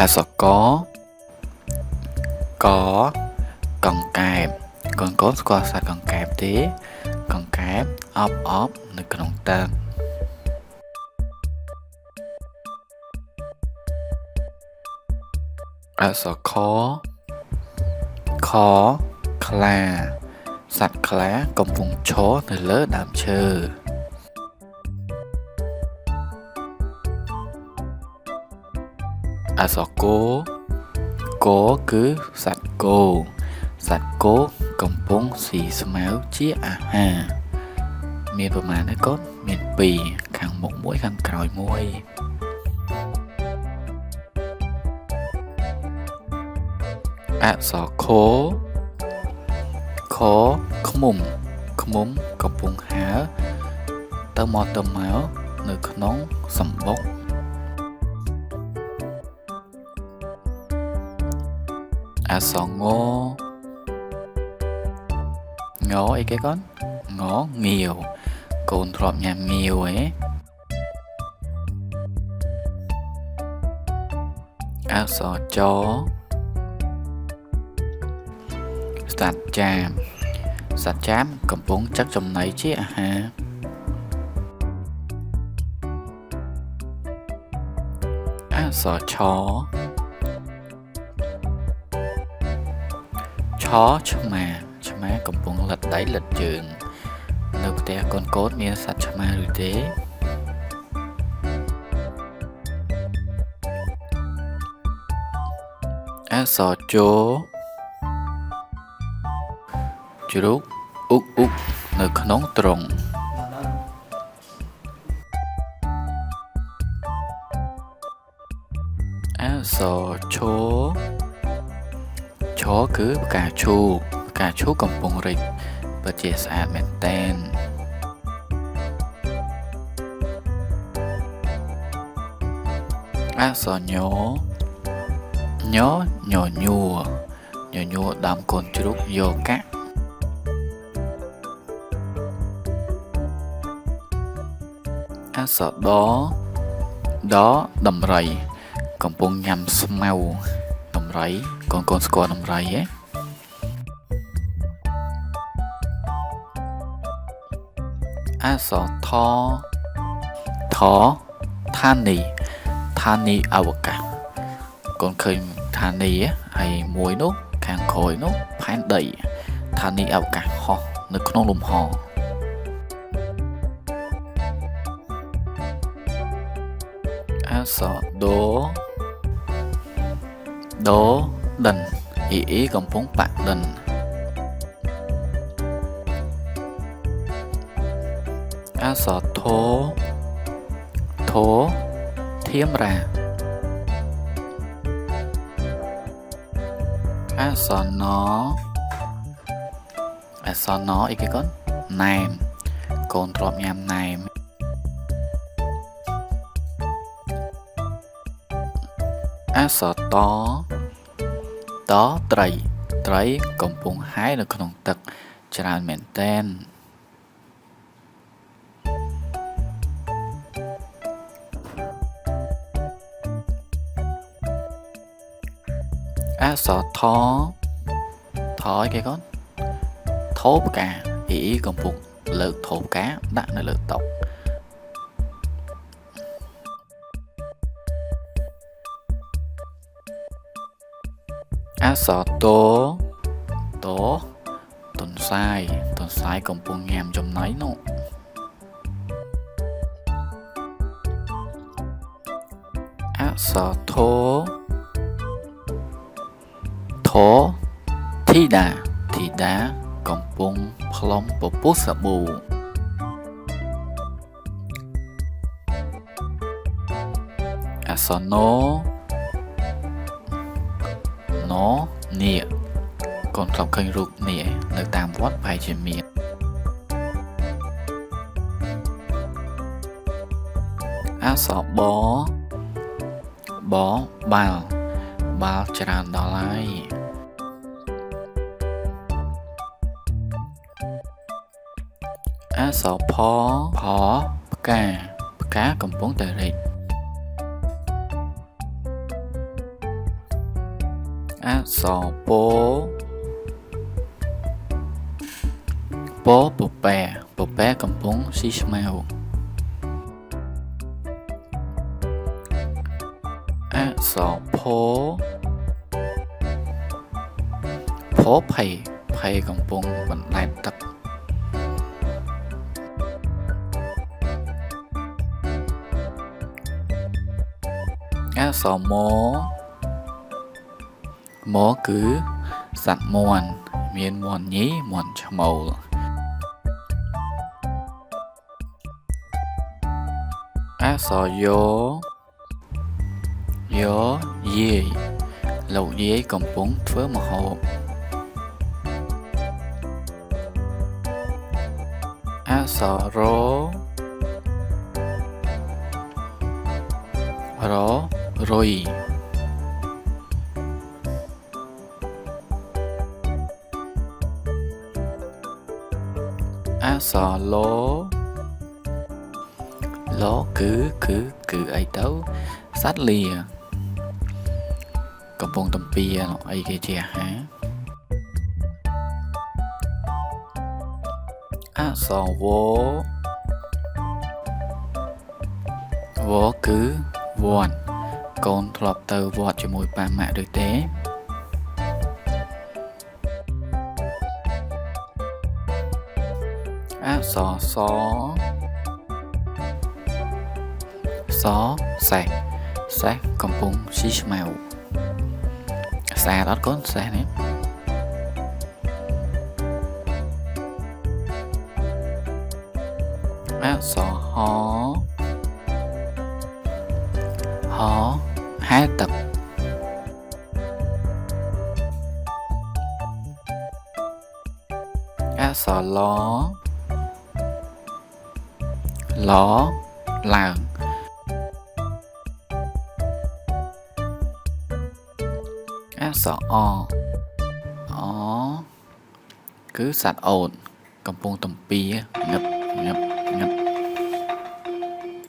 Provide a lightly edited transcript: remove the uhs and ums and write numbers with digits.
អក្សរកកង្កែបកូនស្គាល់សត្វកង្កែបទេកង្កែបអបនៅក្នុងទឹកអក្សរខខ្លាសត្វខ្លាកំពុងឈរនៅលើដើមឈើអក្សរគោគឺសត្វគោកំពុងស៊ីស្មៅជាអាហារមានប្រមាណទេកូនមាន2ខាងមុខមួយខាងក្រោយមួយអក្សរខឃ្មុំកំពុងហើរទៅមកនៅក្នុងសម្បុកអក្សរងអីគេកូនងាវកូនធ្លាប់ញ៉ាំងាវហ៎អក្សរចសត្វចាមកំពុងចឹកចំណីជាអាហារអក្សរឆឆ្មាកំពុងលិតដៃលិតជើងនៅផ្ទះកូនមានសត្វឆ្មាឬទេអក្សរជ្រូកអ៊ុកនៅក្នុងទ្រុងអក្សរឈគឺផ្កាឈូកកំពុងរិចពិតជាស្អាតមែនតើអក្សរញញួរដាំកូនជ្រូកយកកាក់អក្សរដដំរីកំពុងញ៉ាំស្មៅដំរីកូនស្គាល់ដំរីទេអក្សរថឋានីអវកាសកូនឃើញឋានីហើយមួយនោះខាងក្រោយនោះផែនដីឋានីអវកាសហោះនៅក្នុងលំហអក្សរដដិនអ៊ីកំពុងប៉ាក់ដិនអក្សរធធៀមរាអក្សរណអីគេកូនណែមកូនធ្លាប់ញ៉ាំណែមអក្សរតត្រីកំពុងហាយនៅក្នុងទឹកច្រើនមែនទែនអក្សរថអីគេកូនថោផ្កាអ៊ីកំពុងលើកថោផ្កាដាក់នៅលើតុអក្សរតទុនសាយកំពុងញ៉ាំចំណីនោះអក្សរធធីតាកំពុងផ្លុំពពុះសាប៊ូអក្សរនាគកូនធ្លាប់ឃើញរូបនាគនៅតាមវត្តប្រហែលជាមានអក្សរបាល់ច្រើនដល់ហើយអក្សរផផ្កាកំពុងតែរិច អក្សរពោពោពពែកំពុងស៊ីស្មៅអក្សរផភ័យកំពុងបណ្ដែតទឹកអក្សរមគឺសត្វមាន់មានមាន់ញីមាន់ឈ្មោលអក្សរយាយលោកយាយកំពុងធ្វើម្ហូបអក្សររុយអក្សរលគឺអីទៅសត្វលាកំពុងតំពីអីគេជាអាហារអក្សរវគឺវត្តកូនធ្លាប់ទៅវត្តជាមួយប៉ាម៉ាក់ឬទេអក្សរសេះកំពុងស៊ីស្មៅសាអត់កូនសេះនេះអក្សរហែទឹកអក្សរឡឡើងអក្សរអគឺសត្វអូនកំពុងតំពីងឹប